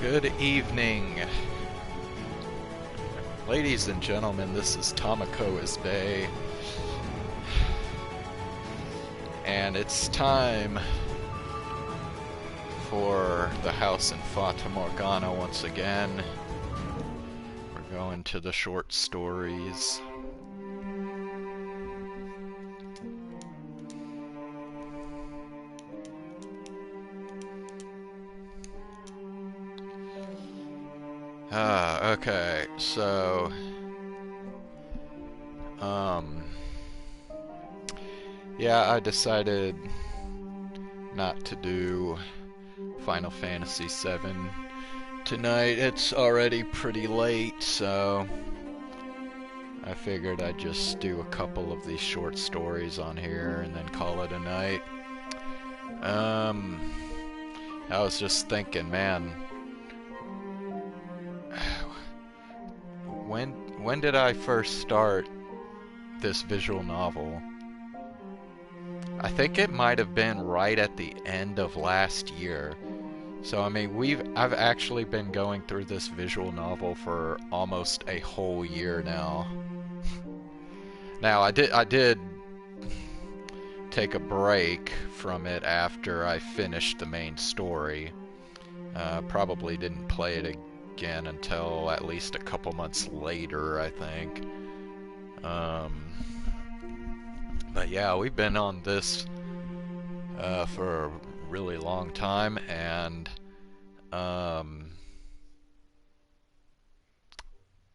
Good evening, ladies and gentlemen. This is Tamako Isbay, and it's time for the house in Fata Morgana once again. We're going to the short stories. Okay, so, yeah, I decided not to do Final Fantasy VII tonight. It's already pretty late, so I figured I'd just do a couple of these short stories on here and then call it a night. I was just thinking, man, when did I first start this visual novel? I think it might have been right at the end of last year. So I mean, I've actually been going through this visual novel for almost a whole year now. Now I did take a break from it after I finished the main story. Probably didn't play it again until at least a couple months later, I think. But yeah, we've been on this for a really long time, and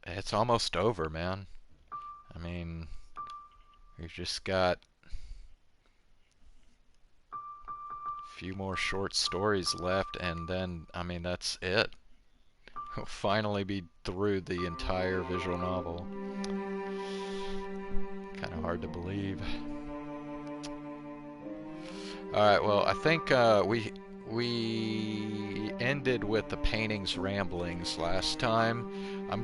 it's almost over, man. I mean, we've just got a few more short stories left, and then, I mean, that's it. We'll finally be through the entire visual novel. Kind of hard to believe. Alright, well, I think we ended with the painting's ramblings last time. I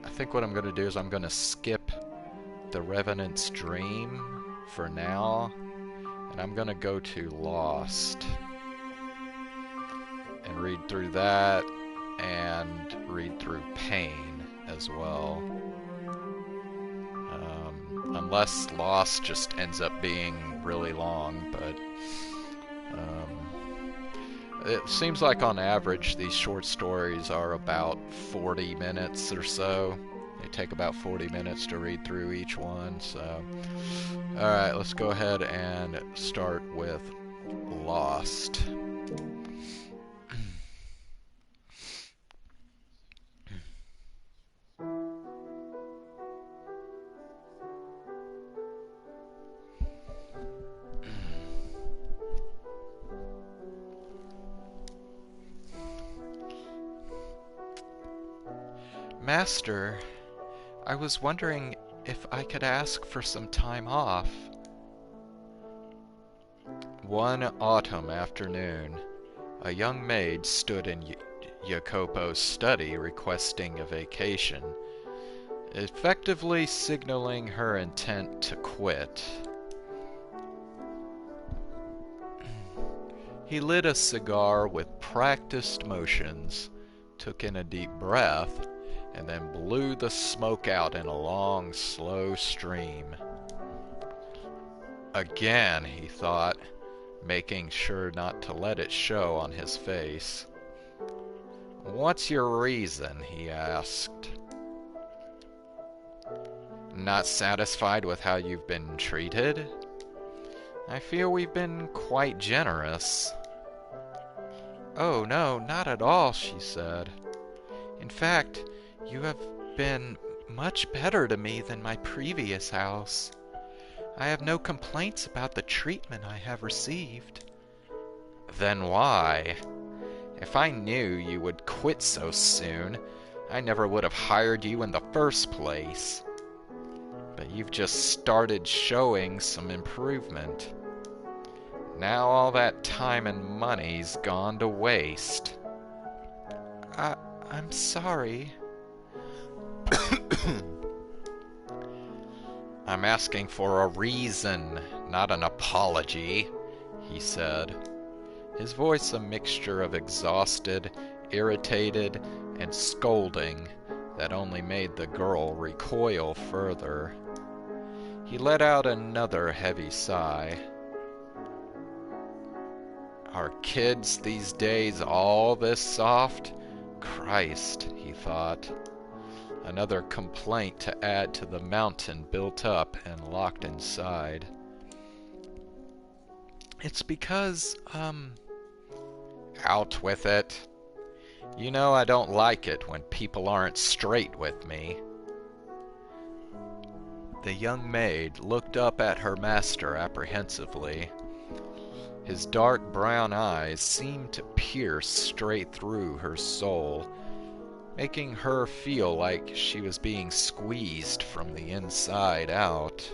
think what I'm going to do is I'm going to skip the Revenant's Dream for now, and I'm going to go to Lost and read through that, and read through Pain as well. Unless Lost just ends up being really long, but it seems like on average these short stories are about 40 minutes or so. They take about 40 minutes to read through each one, so alright, let's go ahead and start with Lost. Master, I was wondering if I could ask for some time off. One autumn afternoon, a young maid stood in Jacopo's study requesting a vacation, effectively signaling her intent to quit. He lit a cigar with practiced motions, took in a deep breath, and then blew the smoke out in a long, slow stream. Again, he thought, making sure not to let it show on his face. "What's your reason?" he asked. "Not satisfied with how you've been treated? I feel we've been quite generous." "Oh no, not at all," she said. "In fact, you have been much better to me than my previous house. I have no complaints about the treatment I have received." "Then why? If I knew you would quit so soon, I never would have hired you in the first place. But you've just started showing some improvement. Now all that time and money's gone to waste." I'm sorry." "I'm asking for a reason, not an apology," he said. his voice a mixture of exhausted, irritated, and scolding that only made the girl recoil further. He let out another heavy sigh. Are kids these days all this soft? Christ, he thought. Another complaint to add to the mountain built up and locked inside. It's because, out with it. You know I don't like it when people aren't straight with me. The young maid looked up at her master apprehensively. His dark brown eyes seemed to pierce straight through her soul, making her feel like she was being squeezed from the inside out.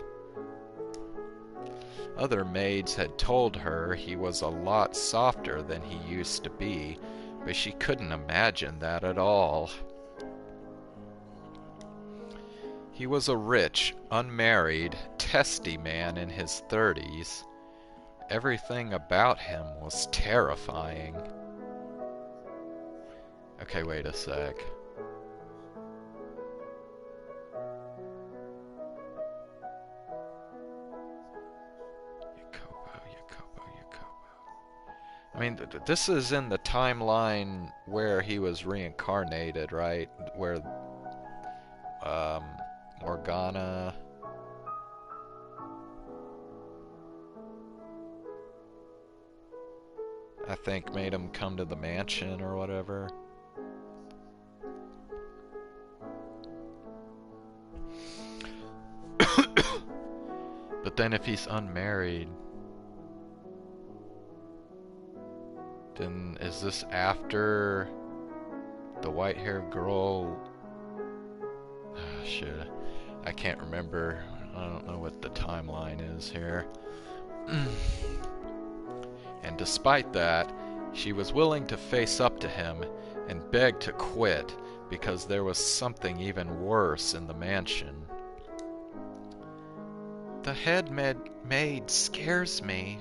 Other maids had told her he was a lot softer than he used to be, but she couldn't imagine that at all. He was a rich, unmarried, testy man in his 30s. Everything about him was terrifying. Okay, wait a sec. I mean, this is in the timeline where he was reincarnated, right? Where, Morgana... I think made him come to the mansion or whatever. But then if he's unmarried, then is this after the white-haired girl? Shit, I can't remember. I don't know what the timeline is here. And despite that, she was willing to face up to him and beg to quit because there was something even worse in the mansion. The head maid scares me.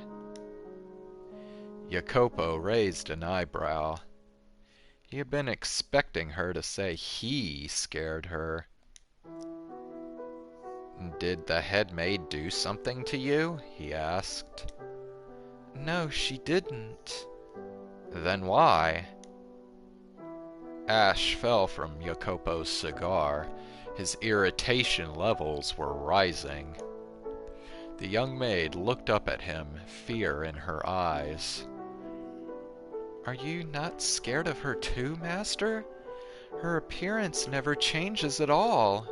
Jacopo raised an eyebrow. He had been expecting her to say he scared her. Did the head maid do something to you? He asked. No, she didn't. Then why? Ash fell from Jacopo's cigar. His irritation levels were rising. The young maid looked up at him, fear in her eyes. Are you not scared of her too, master? Her appearance never changes at all.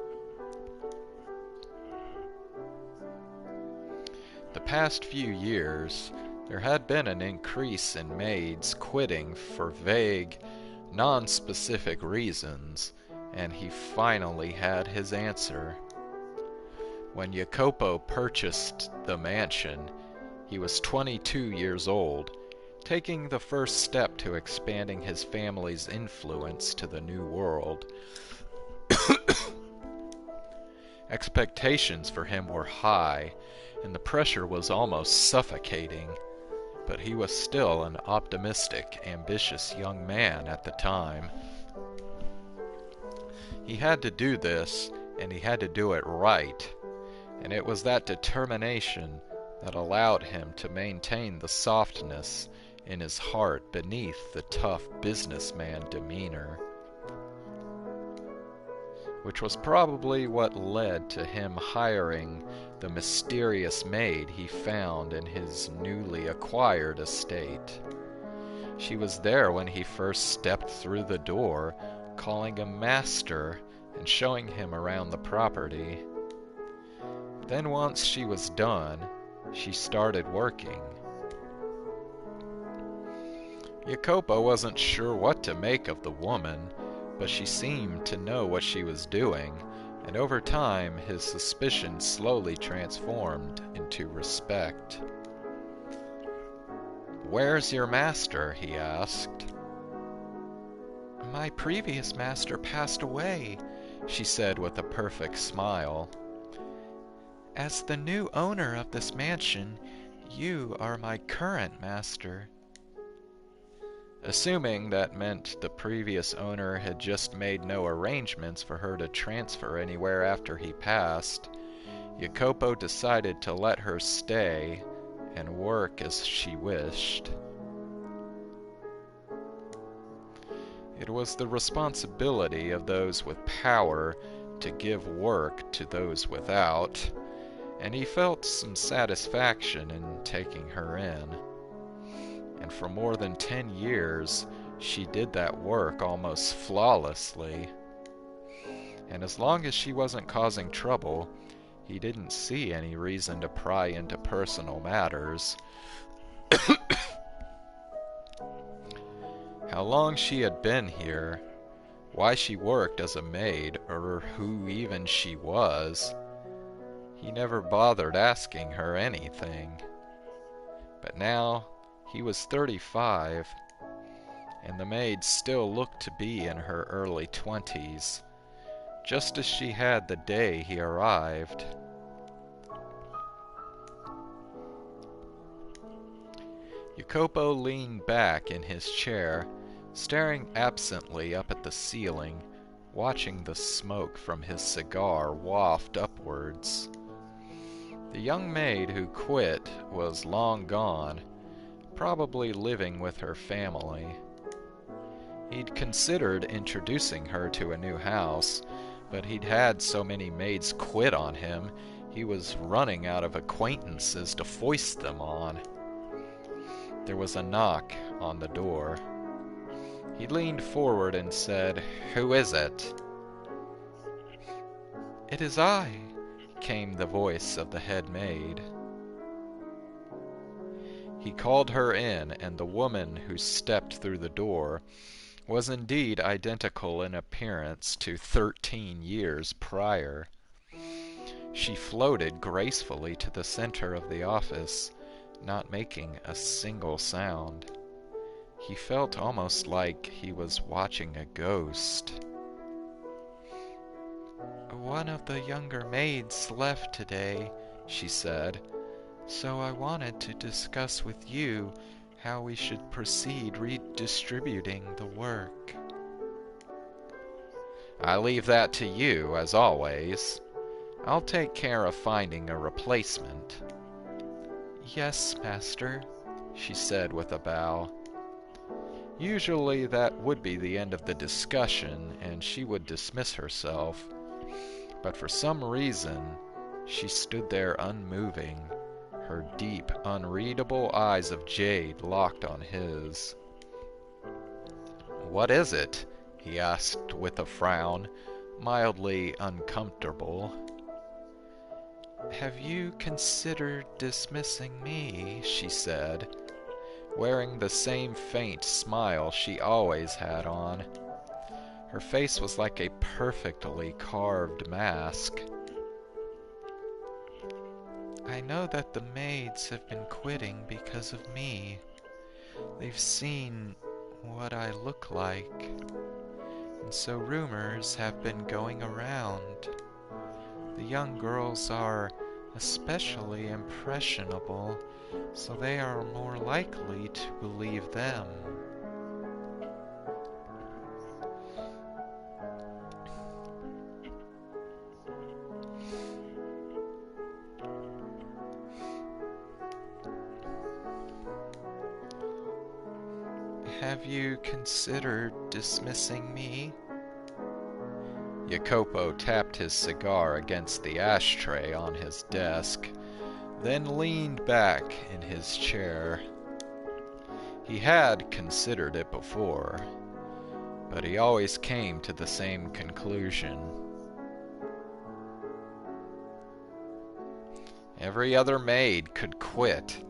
The past few years, there had been an increase in maids quitting for vague, non-specific reasons, and he finally had his answer. When Jacopo purchased the mansion, he was 22 years old, taking the first step to expanding his family's influence to the new world. Expectations for him were high, and the pressure was almost suffocating, but he was still an optimistic, ambitious young man at the time. He had to do this, and he had to do it right, and it was that determination that allowed him to maintain the softness in his heart beneath the tough businessman demeanor, which was probably what led to him hiring the mysterious maid he found in his newly acquired estate. She was there when he first stepped through the door, calling him master and showing him around the property. Then once she was done, she started working. Jacopo wasn't sure what to make of the woman, but she seemed to know what she was doing, and over time his suspicion slowly transformed into respect. "Where's your master?" he asked. "My previous master passed away," she said with a perfect smile. "As the new owner of this mansion, you are my current master." Assuming that meant the previous owner had just made no arrangements for her to transfer anywhere after he passed, Jacopo decided to let her stay and work as she wished. It was the responsibility of those with power to give work to those without, and he felt some satisfaction in taking her in. And for more than 10 years, she did that work almost flawlessly. And as long as she wasn't causing trouble, he didn't see any reason to pry into personal matters. How long she had been here, why she worked as a maid, or who even she was, he never bothered asking her anything. But now, he was 35, and the maid still looked to be in her early 20s, just as she had the day he arrived. Jacopo leaned back in his chair, staring absently up at the ceiling, watching the smoke from his cigar waft upwards. The young maid who quit was long gone, probably living with her family. He'd considered introducing her to a new house, but he'd had so many maids quit on him, he was running out of acquaintances to foist them on. There was a knock on the door. He leaned forward and said, "Who is it?" "It is I," came the voice of the head maid. He called her in, and the woman who stepped through the door was indeed identical in appearance to 13 years prior. She floated gracefully to the center of the office, not making a single sound. He felt almost like he was watching a ghost. "One of the younger maids left today," she said, "so I wanted to discuss with you how we should proceed redistributing the work." "I leave that to you, as always. I'll take care of finding a replacement." "Yes, master," she said with a bow. Usually that would be the end of the discussion, and she would dismiss herself. But for some reason, she stood there unmoving, her deep, unreadable eyes of jade locked on his. "What is it?" he asked with a frown, mildly uncomfortable. "Have you considered dismissing me?" she said, wearing the same faint smile she always had on. Her face was like a perfectly carved mask. "I know that the maids have been quitting because of me. They've seen what I look like, and so rumors have been going around. The young girls are especially impressionable, so they are more likely to believe them." "Have you considered dismissing me?" Jacopo tapped his cigar against the ashtray on his desk, then leaned back in his chair. He had considered it before, but he always came to the same conclusion. Every other maid could quit,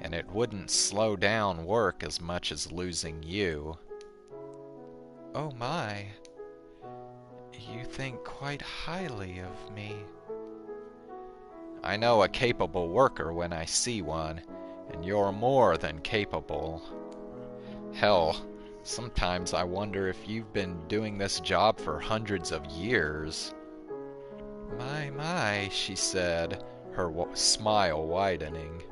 and it wouldn't slow down work as much as losing you. "Oh my, you think quite highly of me." "I know a capable worker when I see one, and you're more than capable. Hell, sometimes I wonder if you've been doing this job for hundreds of years." My, she said, her smile widening.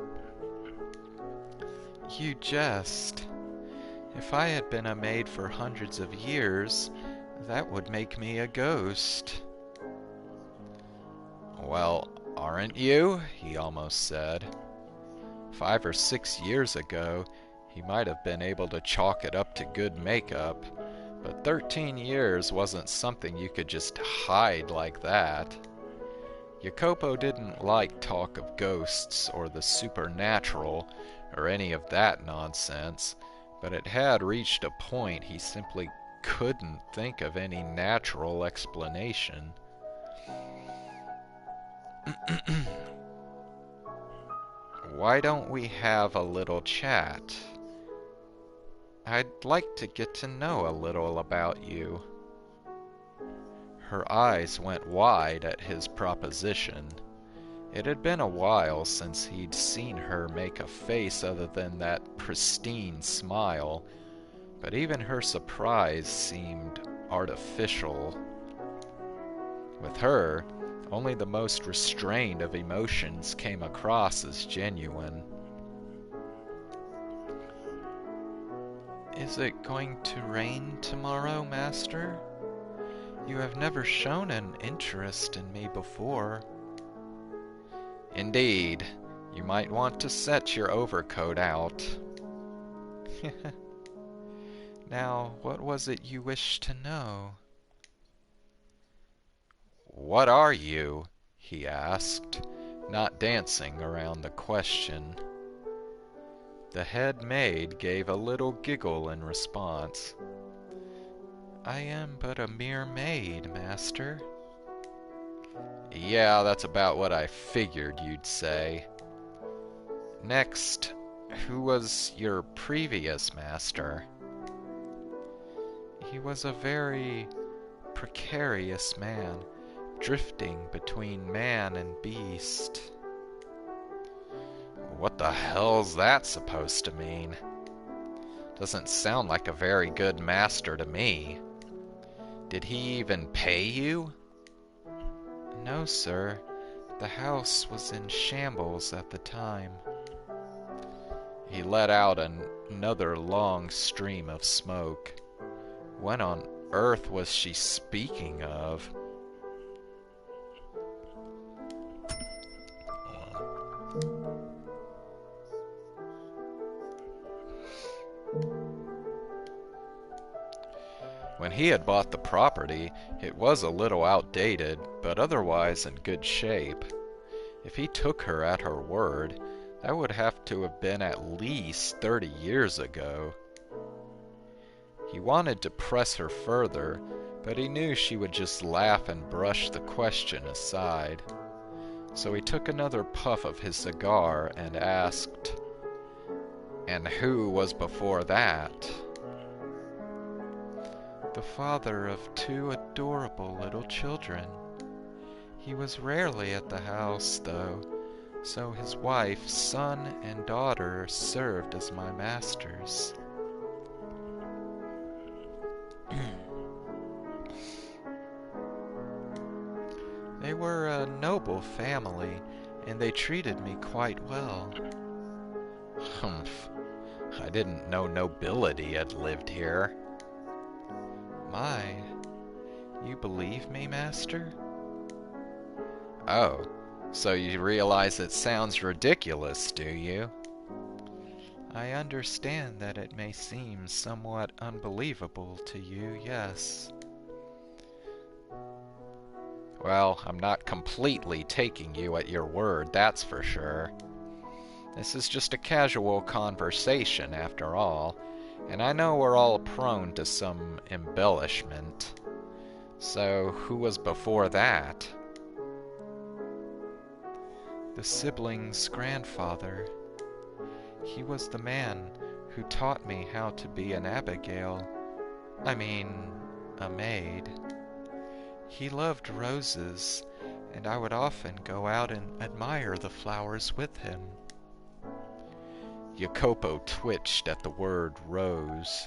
"You jest. If I had been a maid for hundreds of years, that would make me a ghost. Well, aren't you? He almost said. 5 or 6 years ago, he might have been able to chalk it up to good makeup, but 13 years wasn't something you could just hide like that. Jacopo didn't like talk of ghosts or the supernatural or any of that nonsense, but it had reached a point he simply couldn't think of any natural explanation. Why don't we have a little chat? I'd like to get to know a little about you. Her eyes went wide at his proposition. It had been a while since he'd seen her make a face other than that pristine smile, but even her surprise seemed artificial. With her, only the most restrained of emotions came across as genuine. Is it going to rain tomorrow, Master? You have never shown an interest in me before. Indeed, you might want to set your overcoat out. Now, what was it you wished to know? What are you? He asked, not dancing around the question. The head maid gave a little giggle in response. I am but a mere maid, Master. Yeah, that's about what I figured you'd say. Next, who was your previous master? He was a very precarious man, drifting between man and beast. What the hell's that supposed to mean? Doesn't sound like a very good master to me. Did he even pay you? No, sir. The house was in shambles at the time. He let out another long stream of smoke. What on earth was she speaking of? When he had bought the property, it was a little outdated, but otherwise in good shape. If he took her at her word, that would have to have been at least 30 years ago. He wanted to press her further, but he knew she would just laugh and brush the question aside. So he took another puff of his cigar and asked, "And who was before that?" The father of 2 adorable little children. He was rarely at the house, though, so his wife, son, and daughter served as my masters. They were a noble family, and they treated me quite well. Humph. I didn't know nobility had lived here. My, you believe me, Master? Oh, so you realize it sounds ridiculous, do you? I understand that it may seem somewhat unbelievable to you, yes. Well, I'm not completely taking you at your word, that's for sure. This is just a casual conversation, after all, and I know we're all prone to some embellishment. So, who was before that? The sibling's grandfather. He was the man who taught me how to be an abigail. I mean, a maid. He loved roses, and I would often go out and admire the flowers with him. Jacopo twitched at the word rose,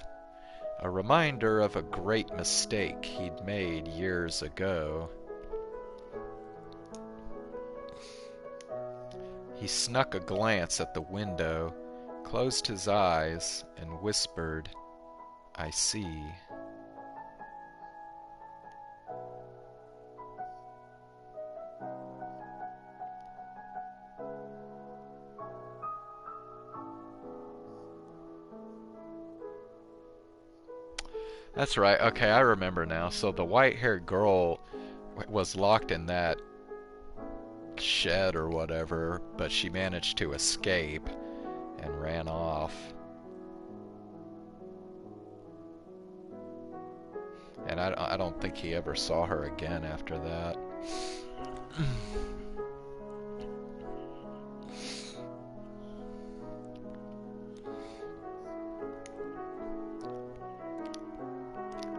a reminder of a great mistake he'd made years ago. He snuck a glance at the window, closed his eyes, and whispered, I see. That's right. Okay, I remember now. So the white-haired girl was locked in that shed or whatever, but she managed to escape and ran off. And I don't think he ever saw her again after that.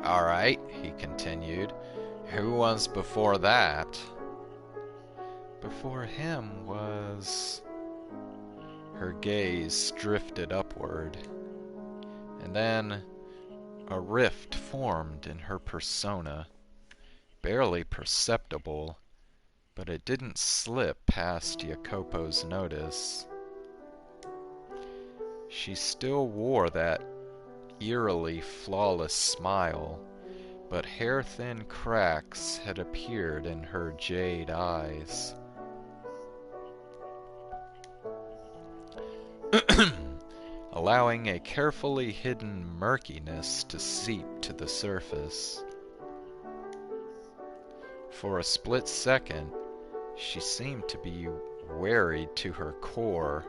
Alright, he continued. Who was before that? Before him was... Her gaze drifted upward, and then a rift formed in her persona, barely perceptible, but it didn't slip past Jacopo's notice. She still wore that eerily flawless smile, but hair-thin cracks had appeared in her jade eyes. Allowing a carefully hidden murkiness to seep to the surface. For a split second, she seemed to be wearied to her core,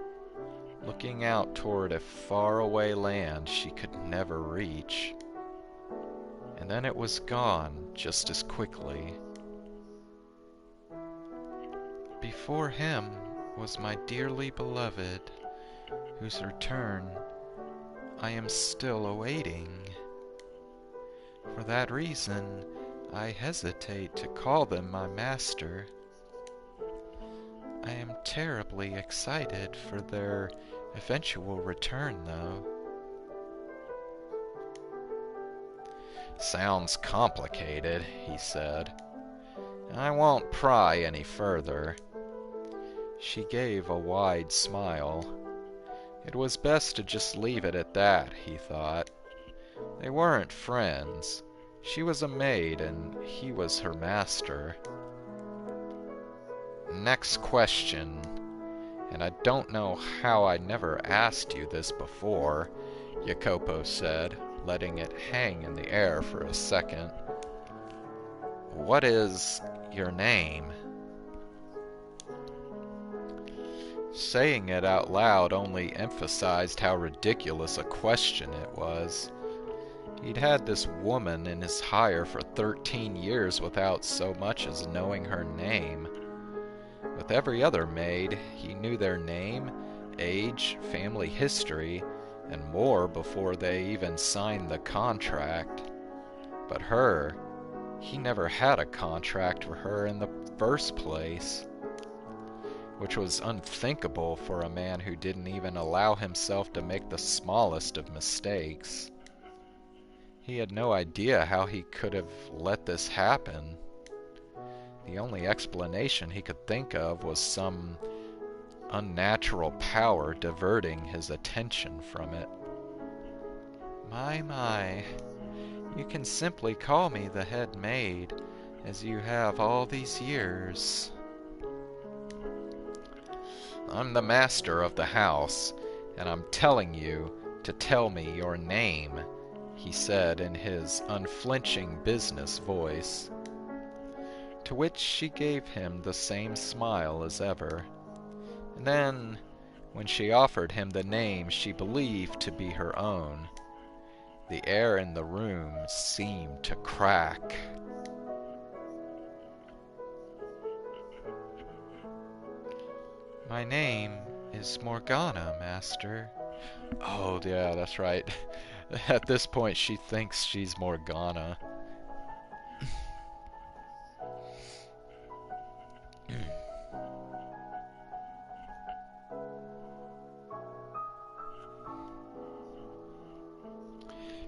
looking out toward a faraway land she could never reach. And then it was gone just as quickly. Before him was my dearly beloved, whose return I am still awaiting. For that reason, I hesitate to call them my master. I am terribly excited for their eventual return, though. Sounds complicated, he said. I won't pry any further. She gave a wide smile. It was best to just leave it at that, he thought. They weren't friends. She was a maid and he was her master. Next question. And I don't know how I never asked you this before, Jacopo said, letting it hang in the air for a second. What is your name? Saying it out loud only emphasized how ridiculous a question it was. He'd had this woman in his hire for 13 years without so much as knowing her name. With every other maid, he knew their name, age, family history, and more before they even signed the contract. But her, he never had a contract for her in the first place, which was unthinkable for a man who didn't even allow himself to make the smallest of mistakes. He had no idea how he could have let this happen. The only explanation he could think of was some unnatural power diverting his attention from it. My, you can simply call me the head maid, as you have all these years. I'm the master of the house, and I'm telling you to tell me your name, he said in his unflinching business voice. To which she gave him the same smile as ever. And then, when she offered him the name she believed to be her own, the air in the room seemed to crack. My name is Morgana, Master. Oh, yeah, that's right. At this point, she thinks she's Morgana.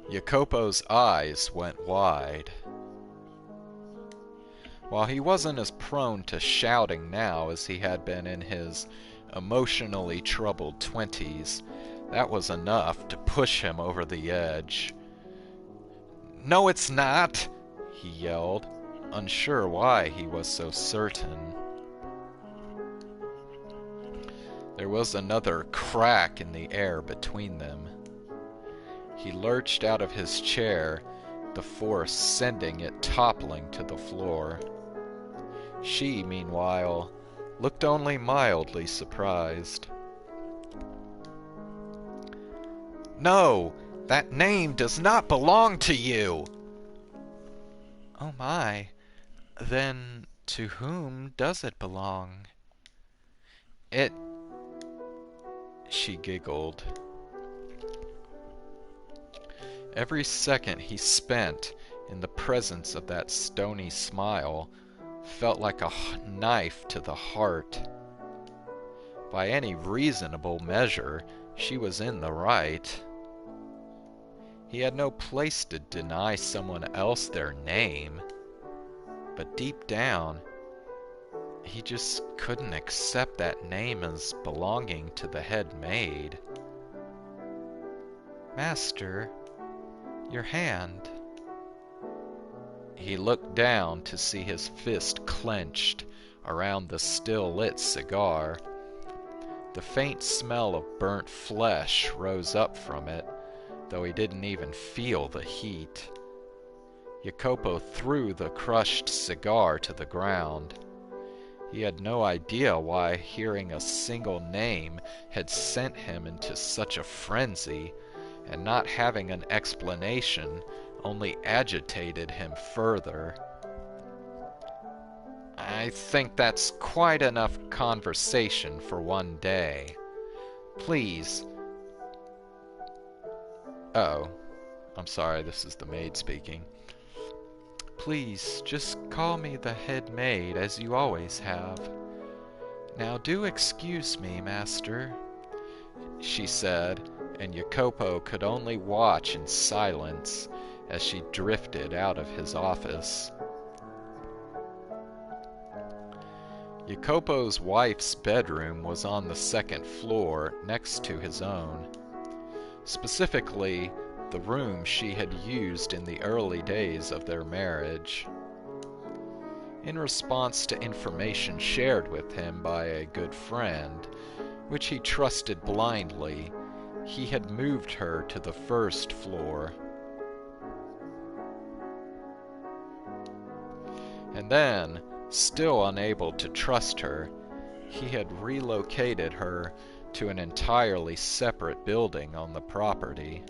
Jacopo's eyes went wide. While he wasn't as prone to shouting now as he had been in his emotionally troubled 20s, that was enough to push him over the edge. No, it's not, he yelled, unsure why he was so certain. There was another crack in the air between them. He lurched out of his chair, the force sending it toppling to the floor. She, meanwhile, looked only mildly surprised. No, that name does not belong to you! Oh my, then to whom does it belong? She giggled. Every second he spent in the presence of that stony smile felt like a knife to the heart. By any reasonable measure, she was in the right. He had no place to deny someone else their name, but deep down, he just couldn't accept that name as belonging to the head maid. Master, your hand. He looked down to see his fist clenched around the still-lit cigar. The faint smell of burnt flesh rose up from it, though he didn't even feel the heat. Jacopo threw the crushed cigar to the ground. He had no idea why hearing a single name had sent him into such a frenzy, and not having an explanation only agitated him further. I think that's quite enough conversation for one day. Please. Oh, I'm sorry, this is the maid speaking. Please, just call me the head maid as you always have. Now do excuse me, master, she said, and Jacopo could only watch in silence as she drifted out of his office. Jacopo's wife's bedroom was on the second floor next to his own. Specifically, the room she had used in the early days of their marriage. In response to information shared with him by a good friend, which he trusted blindly, he had moved her to the first floor. And then, still unable to trust her, he had relocated her to an entirely separate building on the property.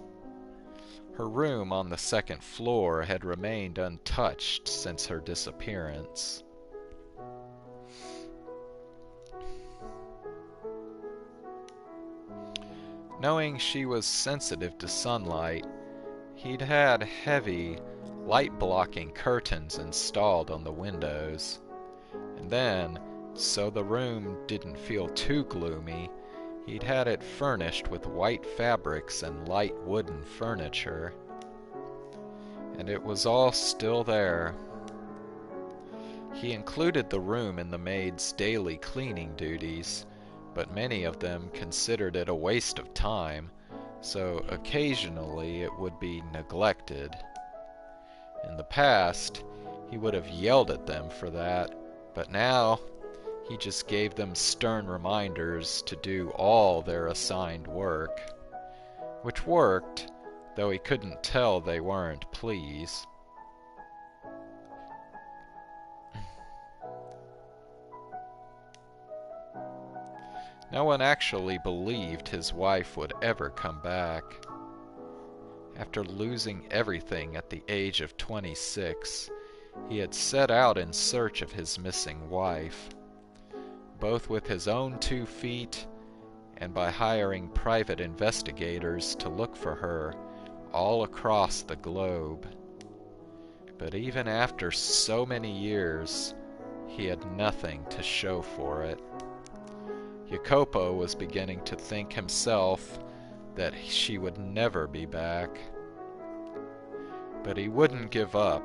Her room on the second floor had remained untouched since her disappearance. Knowing she was sensitive to sunlight, he'd had heavy, light-blocking curtains installed on the windows. And then, so the room didn't feel too gloomy, he'd had it furnished with white fabrics and light wooden furniture. And it was all still there. He included the room in the maid's daily cleaning duties, but many of them considered it a waste of time, so occasionally it would be neglected. In the past, he would have yelled at them for that, but now he just gave them stern reminders to do all their assigned work. Which worked, though he couldn't tell they weren't pleased. No one actually believed his wife would ever come back. After losing everything at the age of 26, he had set out in search of his missing wife, both with his own 2 feet and by hiring private investigators to look for her all across the globe. But even after so many years, he had nothing to show for it. Jacopo was beginning to think himself that she would never be back. But he wouldn't give up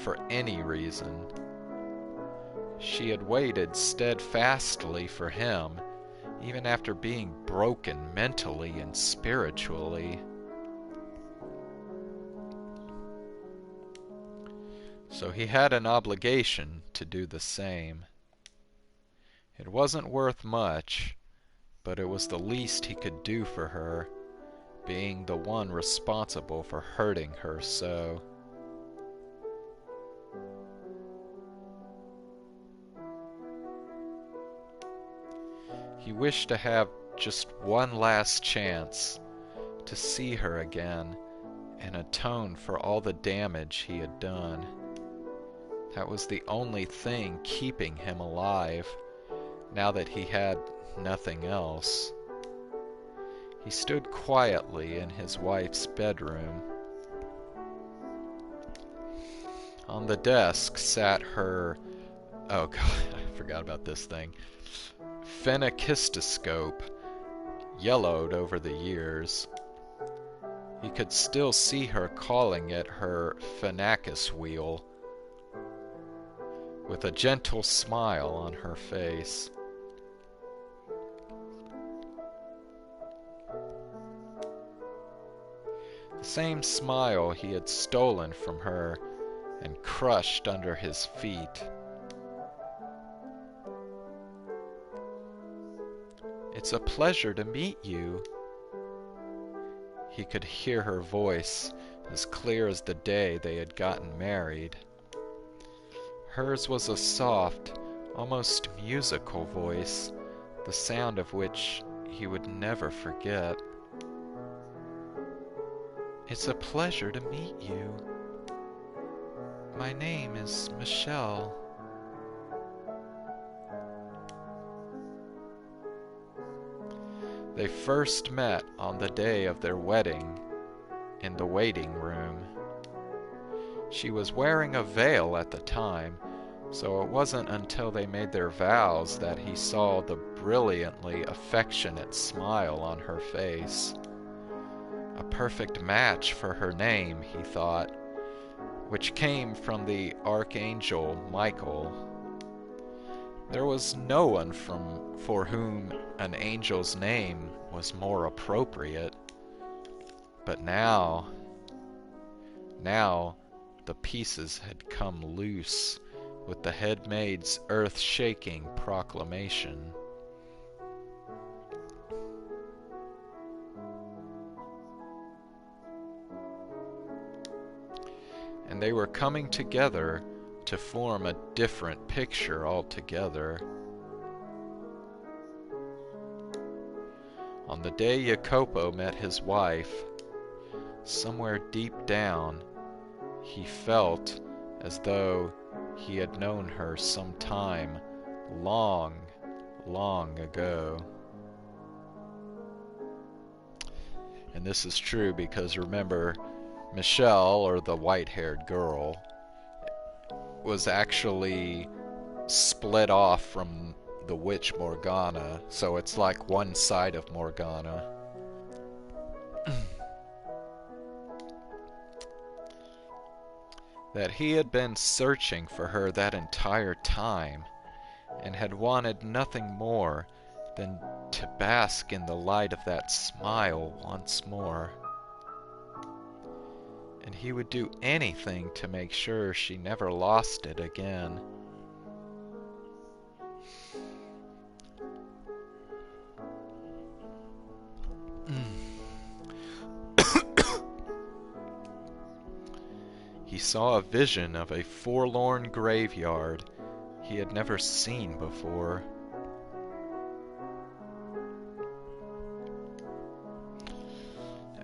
for any reason. She had waited steadfastly for him, even after being broken mentally and spiritually. so he had an obligation to do the same. It wasn't worth much, but it was the least he could do for her, being the one responsible for hurting her so. He wished to have just one last chance to see her again and atone for all the damage he had done. That was the only thing keeping him alive, now that he had nothing else. He stood quietly in his wife's bedroom. On the desk sat her, oh god, I forgot about this thing, phenakistoscope, yellowed over the years. He could still see her calling it her phenacus wheel, with a gentle smile on her face. The same smile he had stolen from her and crushed under his feet. "It's a pleasure to meet you." He could hear her voice as clear as the day they had gotten married. Hers was a soft, almost musical voice, the sound of which he would never forget. "It's a pleasure to meet you. My name is Michelle." They first met on the day of their wedding in the waiting room. She was wearing a veil at the time, so it wasn't until they made their vows that he saw the brilliantly affectionate smile on her face. A perfect match for her name, he thought, which came from the Archangel Michael. There was no one for whom an angel's name was more appropriate. But now the pieces had come loose with the headmaid's earth-shaking proclamation. And they were coming together to form a different picture altogether. On the day Jacopo met his wife, somewhere deep down, he felt as though he had known her some time long, long ago. And this is true because remember, Michelle, or the white-haired girl, was actually split off from the witch Morgana, so it's like one side of Morgana. That he had been searching for her that entire time, and had wanted nothing more than to bask in the light of that smile once more. And he would do anything to make sure she never lost it again. He saw a vision of a forlorn graveyard he had never seen before.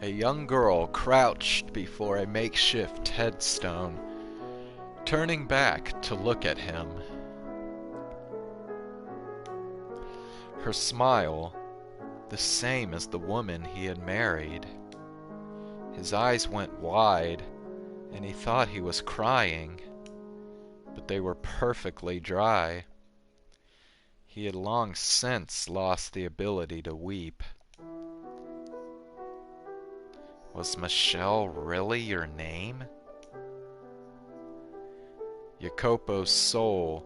A young girl crouched before a makeshift headstone, turning back to look at him. Her smile, the same as the woman he had married. His eyes went wide, and he thought he was crying, but they were perfectly dry. He had long since lost the ability to weep. Was Michelle really your name? Jacopo's soul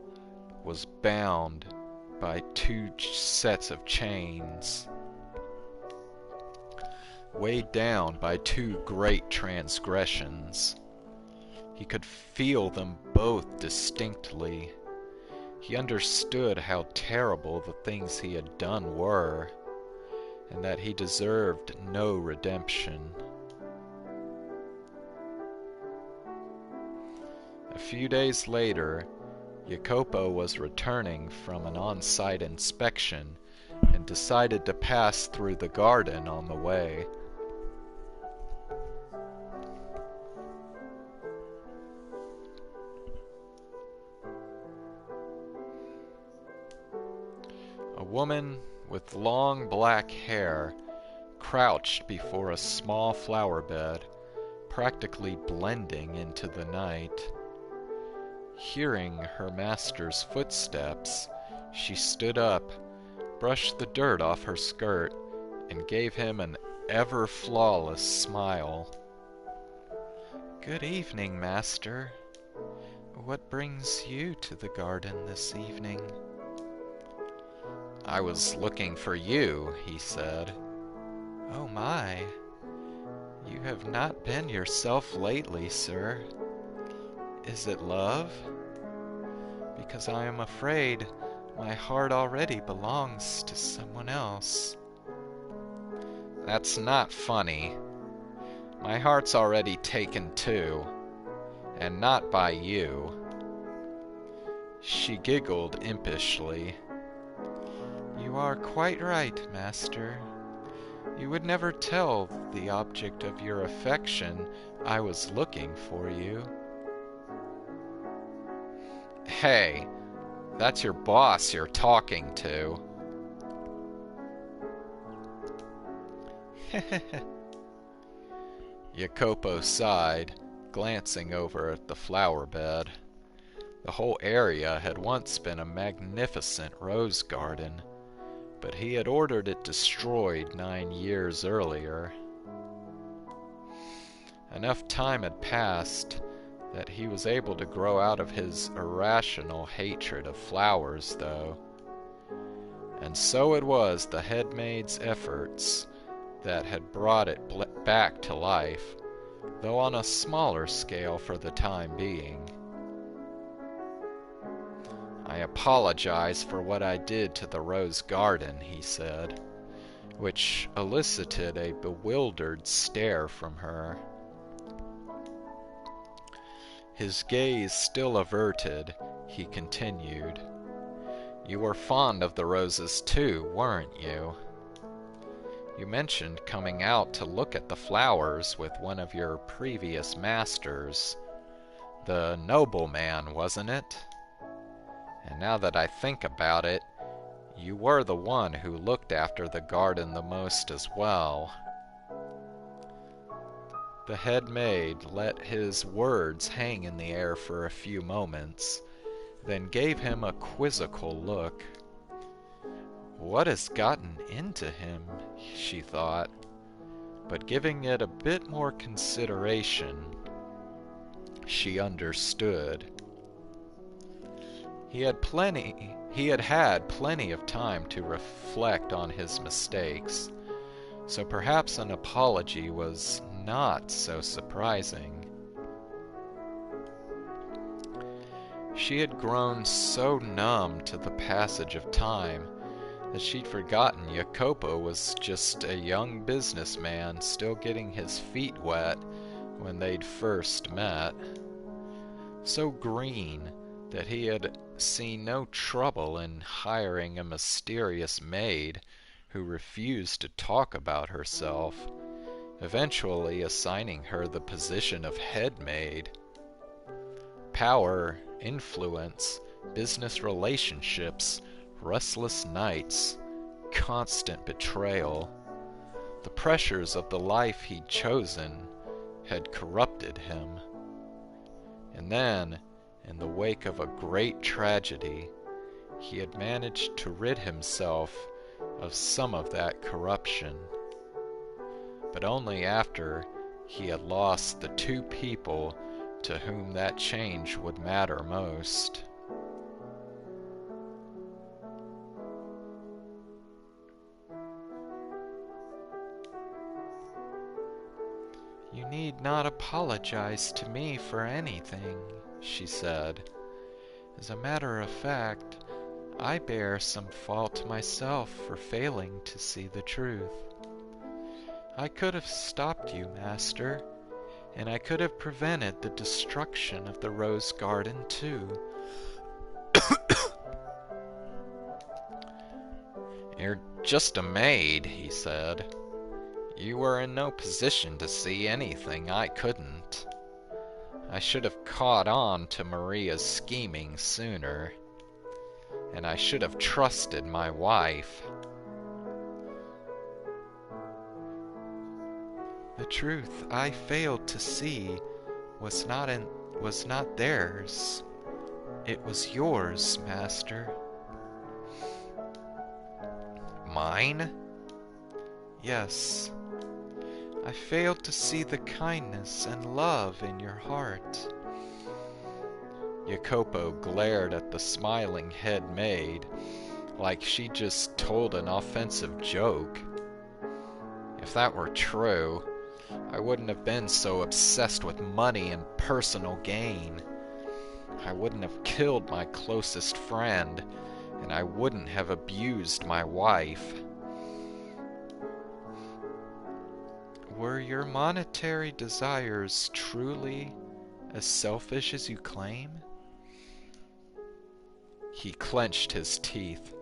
was bound by two sets of chains, weighed down by two great transgressions. He could feel them both distinctly. He understood how terrible the things he had done were, and that he deserved no redemption. A few days later, Jacopo was returning from an on-site inspection and decided to pass through the garden on the way. A woman with long black hair crouched before a small flower bed, practically blending into the night. Hearing her master's footsteps, she stood up, brushed the dirt off her skirt, and gave him an ever-flawless smile. "Good evening, master. What brings you to the garden this evening?" "I was looking for you," he said. "Oh my. You have not been yourself lately, sir. Is it love? Because I am afraid my heart already belongs to someone else." "That's not funny. My heart's already taken too, and not by you." She giggled impishly. "You are quite right, master. You would never tell the object of your affection I was looking for you." "Hey, that's your boss you're talking to." Jacopo sighed, glancing over at the flower bed. The whole area had once been a magnificent rose garden, but he had ordered it destroyed 9 years earlier. Enough time had passed that he was able to grow out of his irrational hatred of flowers, though. And so it was the head maid's efforts that had brought it back to life, though on a smaller scale for the time being. "I apologize for what I did to the rose garden," he said, which elicited a bewildered stare from her. His gaze still averted, he continued, "You were fond of the roses too, weren't you? You mentioned coming out to look at the flowers with one of your previous masters. The nobleman, wasn't it? And now that I think about it, you were the one who looked after the garden the most as well." The head maid let his words hang in the air for a few moments, then gave him a quizzical look. What has gotten into him, she thought, but giving it a bit more consideration, she understood. He had had plenty of time to reflect on his mistakes, so perhaps an apology was not so surprising. She had grown so numb to the passage of time that she'd forgotten Jacopo was just a young businessman still getting his feet wet when they'd first met. So green that he had seen no trouble in hiring a mysterious maid who refused to talk about herself, eventually assigning her the position of head maid. Power, influence, business relationships, restless nights, constant betrayal. The pressures of the life he'd chosen had corrupted him. And then, in the wake of a great tragedy, he had managed to rid himself of some of that corruption. But only after he had lost the two people to whom that change would matter most. "You need not apologize to me for anything," she said. "As a matter of fact, I bear some fault myself for failing to see the truth. I could have stopped you, Master, and I could have prevented the destruction of the Rose Garden too." "You're just a maid," he said. "You were in no position to see anything I couldn't. I should have caught on to Maria's scheming sooner, and I should have trusted my wife." "The truth I failed to see was not theirs. It was yours, Master." "Mine?" "Yes. I failed to see the kindness and love in your heart." Jacopo glared at the smiling head maid like she just told an offensive joke. If that were true, I wouldn't have been so obsessed with money and personal gain. I wouldn't have killed my closest friend, and I wouldn't have abused my wife. "Were your monetary desires truly as selfish as you claim?" He clenched his teeth,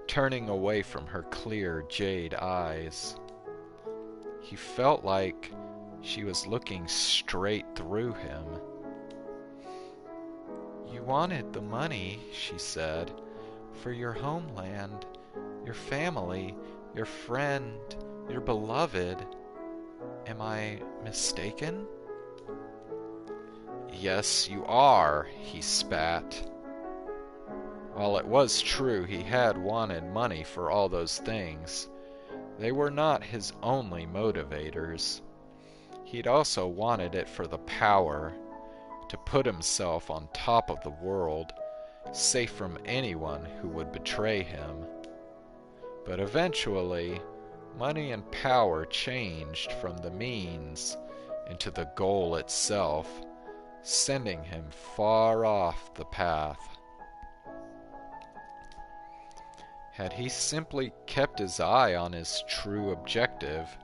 turning away from her clear jade eyes. He felt like she was looking straight through him. "You wanted the money," she said, "for your homeland, your family, your friend, your beloved. Am I mistaken?" "Yes, you are," he spat. While it was true he had wanted money for all those things, they were not his only motivators. He'd also wanted it for the power, to put himself on top of the world, safe from anyone who would betray him. But eventually, money and power changed from the means into the goal itself, sending him far off the path. Had he simply kept his eye on his true objective,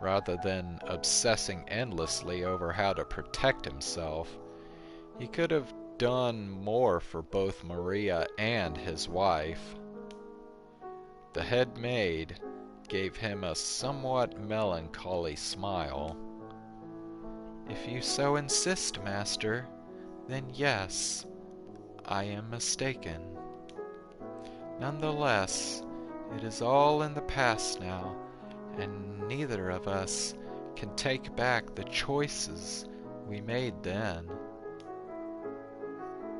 rather than obsessing endlessly over how to protect himself, he could have done more for both Maria and his wife. The head maid gave him a somewhat melancholy smile. "If you so insist, Master, then yes, I am mistaken. Nonetheless, it is all in the past now, and neither of us can take back the choices we made then."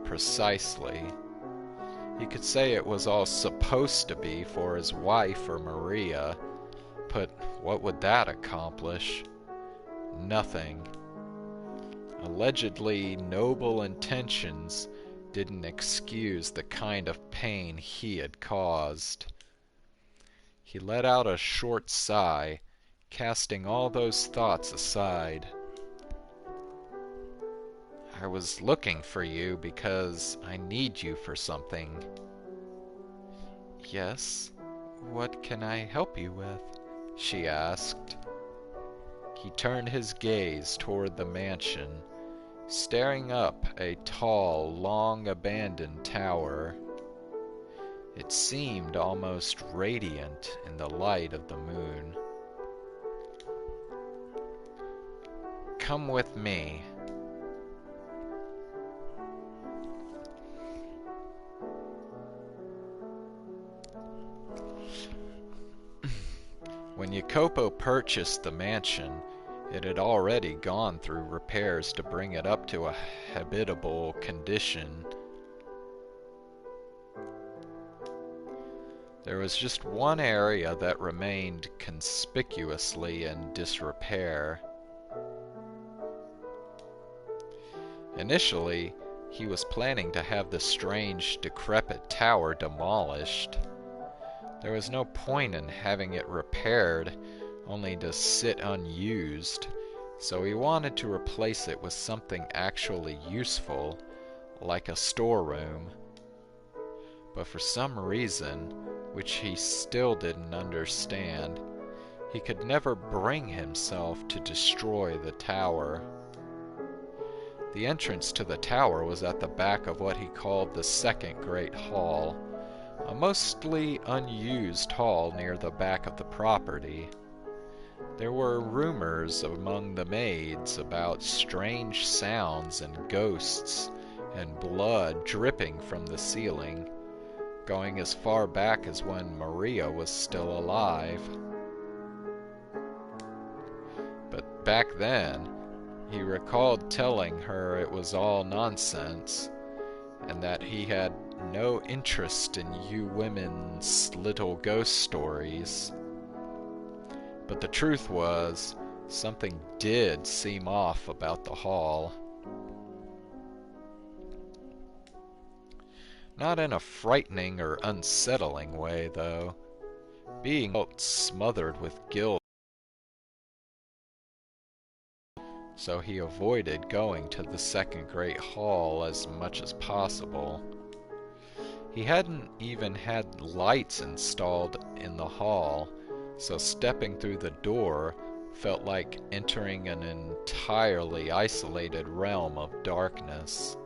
Precisely. He could say it was all supposed to be for his wife or Maria, but what would that accomplish? Nothing. Allegedly noble intentions didn't excuse the kind of pain he had caused. He let out a short sigh, casting all those thoughts aside. "I was looking for you because I need you for something." "Yes? What can I help you with?" she asked. He turned his gaze toward the mansion, staring up a tall, long-abandoned tower. It seemed almost radiant in the light of the moon. "Come with me." When Jacopo purchased the mansion, it had already gone through repairs to bring it up to a habitable condition. There was just one area that remained conspicuously in disrepair. Initially, he was planning to have the strange, decrepit tower demolished. There was no point in having it repaired, only to sit unused, so he wanted to replace it with something actually useful, like a storeroom. But for some reason, which he still didn't understand, he could never bring himself to destroy the tower. The entrance to the tower was at the back of what he called the Second Great Hall, a mostly unused hall near the back of the property. There were rumors among the maids about strange sounds and ghosts and blood dripping from the ceiling, going as far back as when Maria was still alive. But back then, he recalled telling her it was all nonsense, and that he had no interest in you women's little ghost stories. But the truth was, something did seem off about the hall. Not in a frightening or unsettling way, though. Being smothered with guilt, so he avoided going to the Second Great Hall as much as possible. He hadn't even had lights installed in the hall, so stepping through the door felt like entering an entirely isolated realm of darkness.